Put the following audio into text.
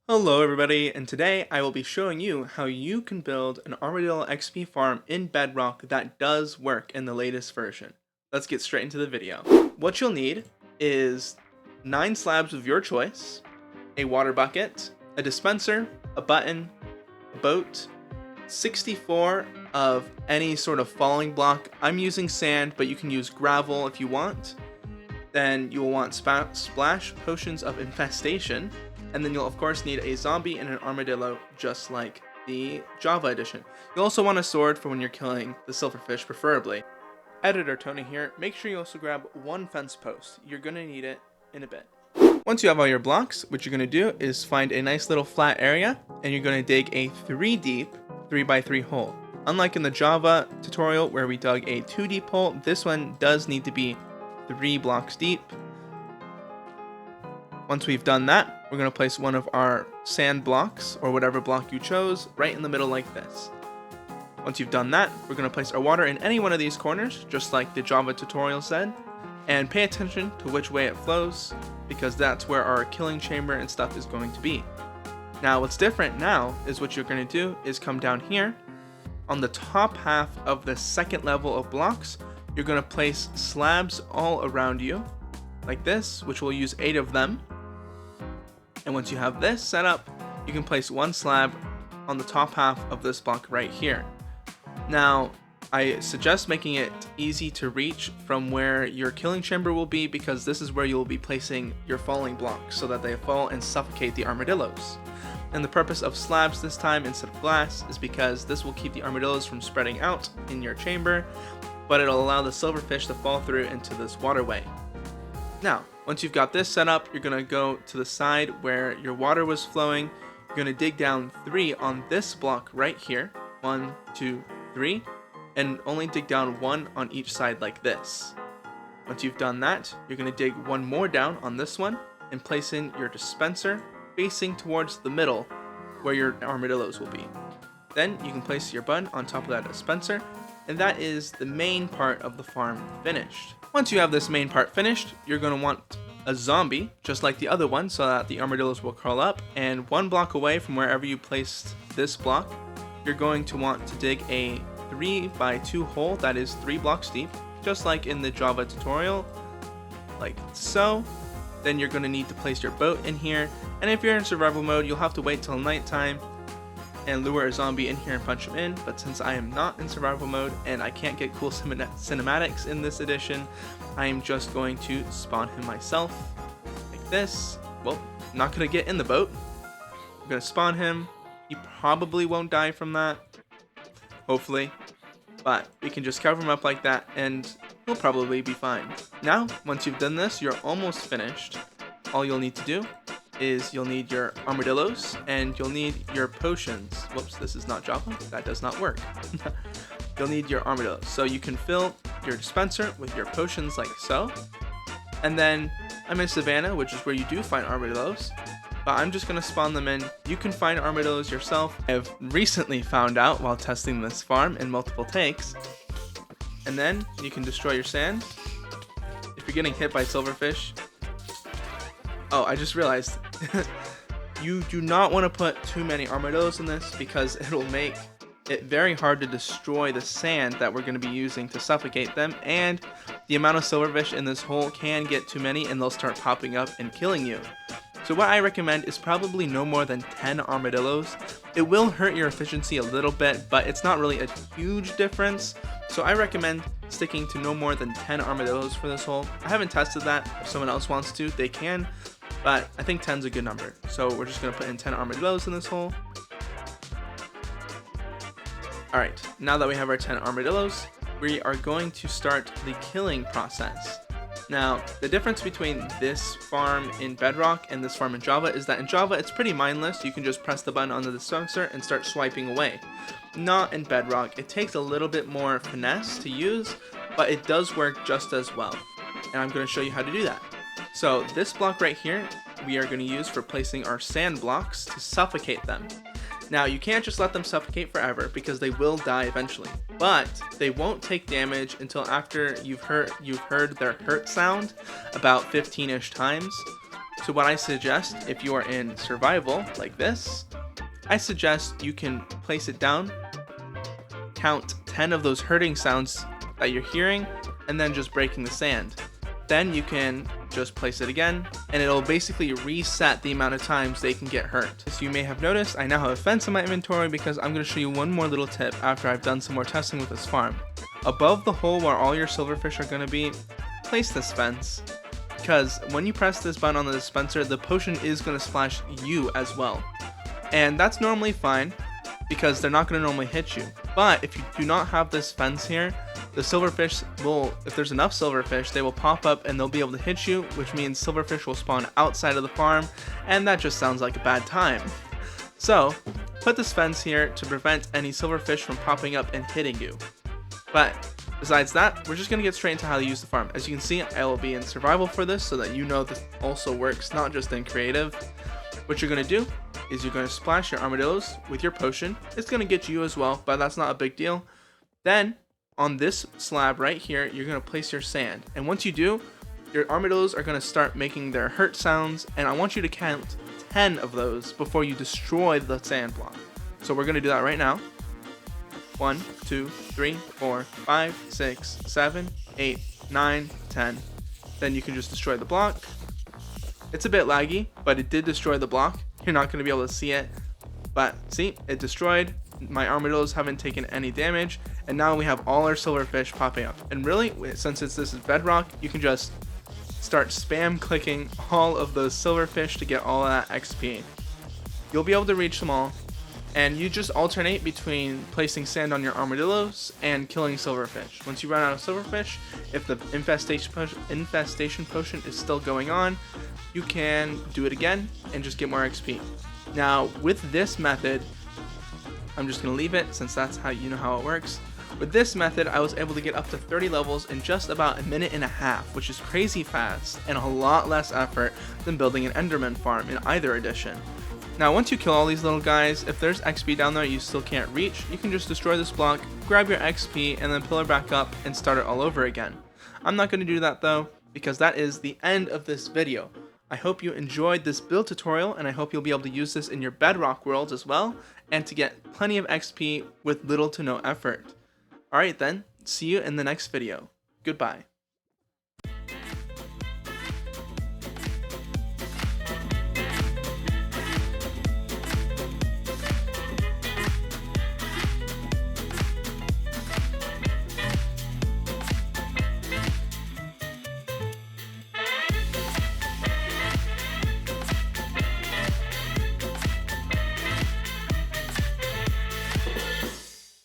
Hello everybody, and today I will be showing you how you can build an Armadillo XP farm in Bedrock that does work in the latest version. Let's get straight into the video. What you'll need is 9 slabs of your choice, a water bucket, a dispenser, a button, a boat, 64 of any sort of falling block. I'm using sand, but you can use gravel if you want. Then you will want splash potions of infestation. And then you'll of course need a zombie and an armadillo, just like the Java edition. You'll also want a sword for when you're killing the silverfish, preferably. Editor Tony here. Make sure you also grab 1 fence post. You're going to need it in a bit. Once you have all your blocks, what you're going to do is find a nice little flat area, and you're going to dig a 3 deep 3x3 hole. Unlike in the Java tutorial where we dug a 2 deep hole, this one does need to be 3 blocks deep. Once we've done that, we're going to place one of our sand blocks, or whatever block you chose, right in the middle like this. Once you've done that, we're going to place our water in any one of these corners, just like the Java tutorial said, and pay attention to which way it flows, because that's where our killing chamber and stuff is going to be. Now what's different now is what you're going to do is come down here. On the top half of the second level of blocks, you're going to place slabs all around you, like this, which we'll use 8 of them. And once you have this set up, you can place 1 slab on the top half of this block right here. Now, I suggest making it easy to reach from where your killing chamber will be, because this is where you'll be placing your falling blocks so that they fall and suffocate the armadillos. And the purpose of slabs this time instead of glass is because this will keep the armadillos from spreading out in your chamber, but it'll allow the silverfish to fall through into this waterway. Now, once you've got this set up, you're going to go to the side where your water was flowing. You're going to dig down 3 on this block right here. 1, 2, 3. And only dig down 1 on each side like this. Once you've done that, you're going to dig 1 more down on this one and place in your dispenser facing towards the middle where your armadillos will be. Then you can place your button on top of that dispenser, and that is the main part of the farm finished. Once you have this main part finished, you're going to want a zombie, just like the other one, so that the armadillos will crawl up, and 1 block away from wherever you placed this block, you're going to want to dig a 3x2 hole that is 3 blocks deep, just like in the Java tutorial, like so. Then you're going to need to place your boat in here, and if you're in survival mode, you'll have to wait till nighttime and lure a zombie in here and punch him in, but since I am not in survival mode and I can't get cool cinematics in this edition, I am just going to spawn him myself, like this. Well, I'm not going to get in the boat. I'm going to spawn him. He probably won't die from that, hopefully, but we can just cover him up like that and he'll probably be fine. Now, once you've done this, you're almost finished. All you'll need to do is you'll need your armadillos and you'll need your potions. Whoops, this is not Java. That does not work. You'll need your armadillos. So you can fill your dispenser with your potions like so. And then I'm in Savannah, which is where you do find armadillos, but I'm just going to spawn them in. You can find armadillos yourself. I've recently found out while testing this farm in multiple takes. And then you can destroy your sand. If you're getting hit by silverfish, oh, I just realized, you do not want to put too many armadillos in this, because it'll make it very hard to destroy the sand that we're going to be using to suffocate them, and the amount of silverfish in this hole can get too many and they'll start popping up and killing you. So what I recommend is probably no more than 10 armadillos. It will hurt your efficiency a little bit, but it's not really a huge difference. So I recommend sticking to no more than 10 armadillos for this hole. I haven't tested that. If someone else wants to, they can, but I think 10's a good number. So we're just going to put in 10 armadillos in this hole. Alright, now that we have our 10 armadillos, we are going to start the killing process. Now, the difference between this farm in Bedrock and this farm in Java is that in Java it's pretty mindless. You can just press the button on the dispenser and start swiping away. Not in Bedrock. It takes a little bit more finesse to use, but it does work just as well. And I'm going to show you how to do that. So this block right here, we are going to use for placing our sand blocks to suffocate them. Now, you can't just let them suffocate forever because they will die eventually, but they won't take damage until after you've heard their hurt sound about 15-ish times. So what I suggest, if you are in survival like this, I suggest you can place it down, count 10 of those hurting sounds that you're hearing, and then just breaking the sand. Then you can just place it again, and it'll basically reset the amount of times they can get hurt. As you may have noticed, I now have a fence in my inventory because I'm going to show you one more little tip after I've done some more testing with this farm. Above the hole where all your silverfish are going to be, place this fence, because when you press this button on the dispenser, the potion is going to splash you as well. And that's normally fine, because they're not going to normally hit you. But if you do not have this fence here, the silverfish will, if there's enough silverfish, they will pop up and they'll be able to hit you, which means silverfish will spawn outside of the farm, and that just sounds like a bad time. So, put this fence here to prevent any silverfish from popping up and hitting you. But besides that, we're just going to get straight into how to use the farm. As you can see, I will be in survival for this so that you know this also works, not just in creative. What you're going to do is you're going to splash your armadillos with your potion. It's going to get you as well, but that's not a big deal. Then, on this slab right here, you're going to place your sand. And once you do, your armadillos are going to start making their hurt sounds, and I want you to count 10 of those before you destroy the sand block. So we're going to do that right now. 1, 2, 3, 4, 5, 6, 7, 8, 9, 10. Then you can just destroy the block. It's a bit laggy, but it did destroy the block. You're not going to be able to see it, but see, it destroyed. My armadillos haven't taken any damage, and now we have all our silverfish popping up. And really, since this is Bedrock, you can just start spam clicking all of those silverfish to get all of that XP. You'll be able to reach them all, and you just alternate between placing sand on your armadillos and killing silverfish. Once you run out of silverfish, if the infestation potion is still going on, you can do it again and just get more XP. Now, with this method, I'm just going to leave it since that's how you know how it works. With this method, I was able to get up to 30 levels in just about a minute and a half, which is crazy fast and a lot less effort than building an Enderman farm in either edition. Now, once you kill all these little guys, if there's XP down there you still can't reach, you can just destroy this block, grab your XP, and then pillar back up and start it all over again. I'm not going to do that though, because that is the end of this video. I hope you enjoyed this build tutorial, and I hope you'll be able to use this in your Bedrock worlds as well, and to get plenty of XP with little to no effort. Alright then, see you in the next video. Goodbye.